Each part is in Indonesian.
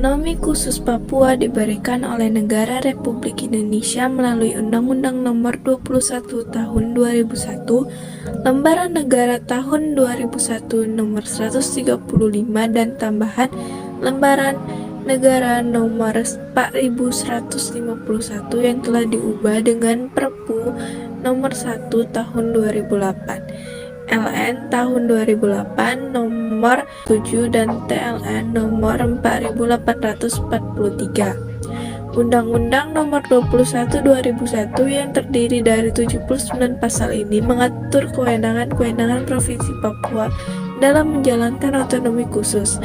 Otonomi khusus Papua diberikan oleh Negara Republik Indonesia melalui Undang-Undang Nomor 21 Tahun 2001, Lembaran Negara Tahun 2001 Nomor 135 dan tambahan Lembaran Negara Nomor 4151 yang telah diubah dengan Perpu Nomor 1 Tahun 2008. LN tahun 2008 nomor 7 dan TLN nomor 4843. Undang-Undang nomor 21 2001 yang terdiri dari 79 pasal ini mengatur kewenangan-kewenangan Provinsi Papua dalam menjalankan otonomi khusus.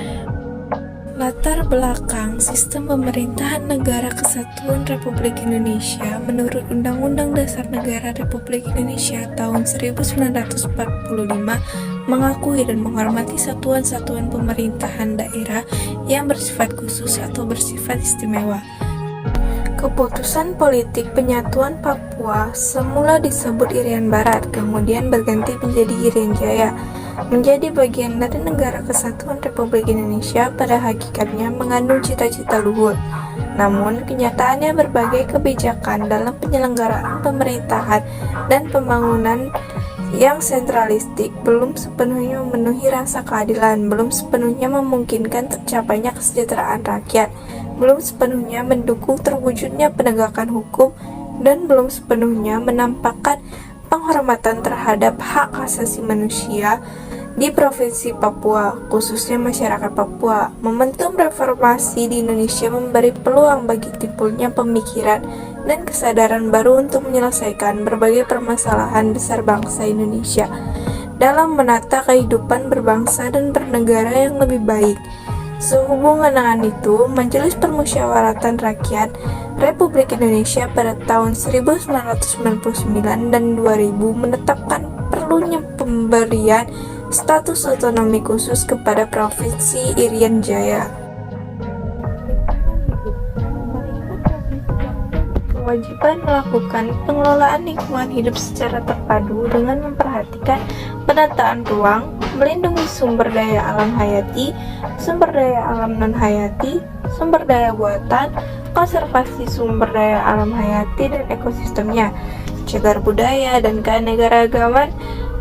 Latar belakang sistem pemerintahan Negara Kesatuan Republik Indonesia menurut Undang-Undang Dasar Negara Republik Indonesia tahun 1945 mengakui dan menghormati satuan-satuan pemerintahan daerah yang bersifat khusus atau bersifat istimewa. Keputusan politik penyatuan Papua semula disebut Irian Barat, kemudian berganti menjadi Irian Jaya, menjadi bagian dari Negara Kesatuan Republik Indonesia pada hakikatnya mengandung cita-cita luhur. Namun, kenyataannya berbagai kebijakan dalam penyelenggaraan pemerintahan dan pembangunan yang sentralistik belum sepenuhnya memenuhi rasa keadilan, belum sepenuhnya memungkinkan tercapainya kesejahteraan rakyat, belum sepenuhnya mendukung terwujudnya penegakan hukum, dan belum sepenuhnya menampakkan penghormatan terhadap hak asasi manusia di Provinsi Papua, khususnya masyarakat Papua. Momentum reformasi di Indonesia memberi peluang bagi timbulnya pemikiran dan kesadaran baru untuk menyelesaikan berbagai permasalahan besar bangsa Indonesia dalam menata kehidupan berbangsa dan bernegara yang lebih baik. Sehubungan dengan itu, Majelis Permusyawaratan Rakyat Republik Indonesia pada tahun 1999 dan 2000 menetapkan perlunya pemberian status otonomi khusus kepada Provinsi Irian Jaya. Kewajiban melakukan pengelolaan lingkungan hidup secara terpadu dengan memperhatikan penataan ruang, melindungi sumber daya alam hayati, sumber daya alam non-hayati, sumber daya buatan, konservasi sumber daya alam hayati dan ekosistemnya, cagar budaya dan keanekaragaman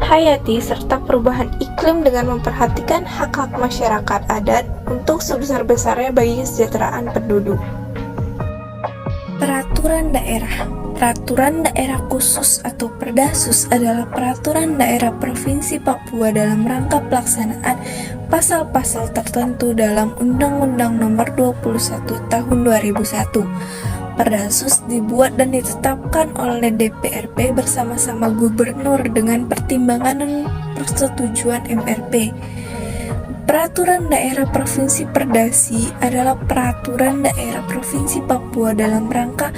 hayati, serta perubahan iklim dengan memperhatikan hak-hak masyarakat adat untuk sebesar-besarnya bagi kesejahteraan penduduk. Peraturan daerah. Peraturan daerah khusus atau Perdasus adalah peraturan daerah Provinsi Papua dalam rangka pelaksanaan pasal-pasal tertentu dalam Undang-Undang Nomor 21 Tahun 2001. Perdasus dibuat dan ditetapkan oleh DPRP bersama-sama Gubernur dengan pertimbangan dan persetujuan MRP. Peraturan daerah Provinsi Perdasi adalah peraturan daerah Provinsi Papua dalam rangka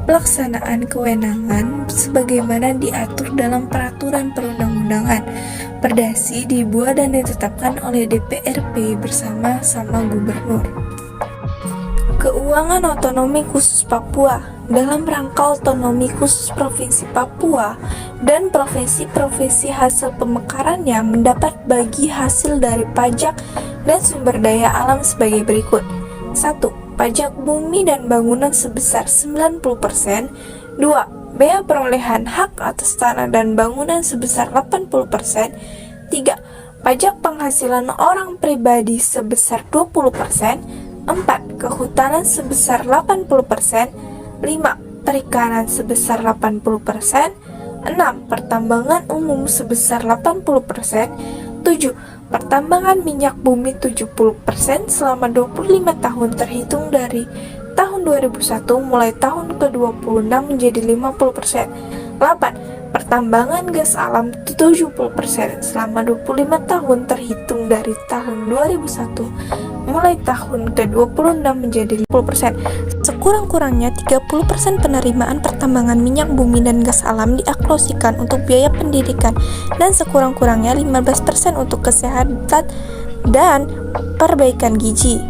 pelaksanaan kewenangan sebagaimana diatur dalam peraturan perundang-undangan. Perdasi dibuat dan ditetapkan oleh DPRP bersama-sama Gubernur. Keuangan otonomi khusus Papua dalam rangka otonomi khusus Provinsi Papua dan provinsi-provinsi hasil pemekarannya mendapat bagi hasil dari pajak dan sumber daya alam sebagai berikut. 1. Pajak bumi dan bangunan sebesar 90%. 2. Bea perolehan hak atas tanah dan bangunan sebesar 80%. 3. Pajak penghasilan orang pribadi sebesar 20%. 4. Kehutanan sebesar 80%. 5. Perikanan sebesar 80%. 6. Pertambangan umum sebesar 80%. 7. Pertambangan minyak bumi 70% selama 25 tahun terhitung dari tahun 2001 mulai tahun ke-26 menjadi 50%. 8. Pertambangan gas alam 70% selama 25 tahun terhitung dari tahun 2001 mulai tahun ke-26 menjadi 50%. Sekurang-kurangnya 30% penerimaan pertambangan minyak bumi dan gas alam dialokasikan untuk biaya pendidikan dan sekurang-kurangnya 15% untuk kesehatan dan perbaikan gizi.